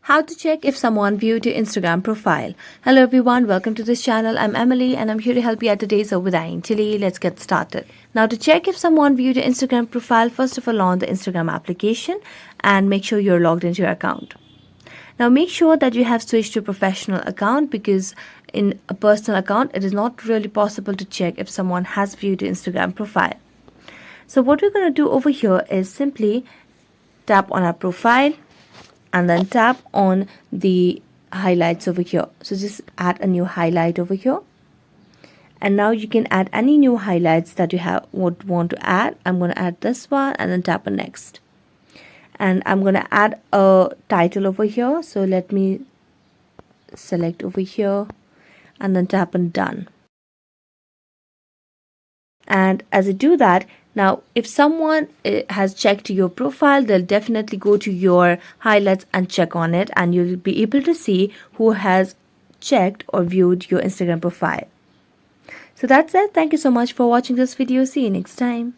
How to check if someone viewed your Instagram profile. Hello everyone, welcome to this channel. I'm Emily and I'm here to help you out today. So without any delay, let's get started. Now to check if someone viewed your Instagram profile, first of all on the Instagram application and make sure you're logged into your account. Now make sure that you have switched to a professional account because in a personal account, it is not really possible to check if someone has viewed your Instagram profile. So what we're going to do over here is simply tap on our profile and then tap on the highlights over here. So just add a new highlight over here. And now you can add any new highlights that you would want to add. I'm going to add this one and then tap on next. And I'm going to add a title over here. So let me select over here and then tap on done. And as I do that, now if someone has checked your profile, they'll definitely go to your highlights and check on it, and you'll be able to see who has checked or viewed your Instagram profile. So that's it. Thank you so much for watching this video. See you next time.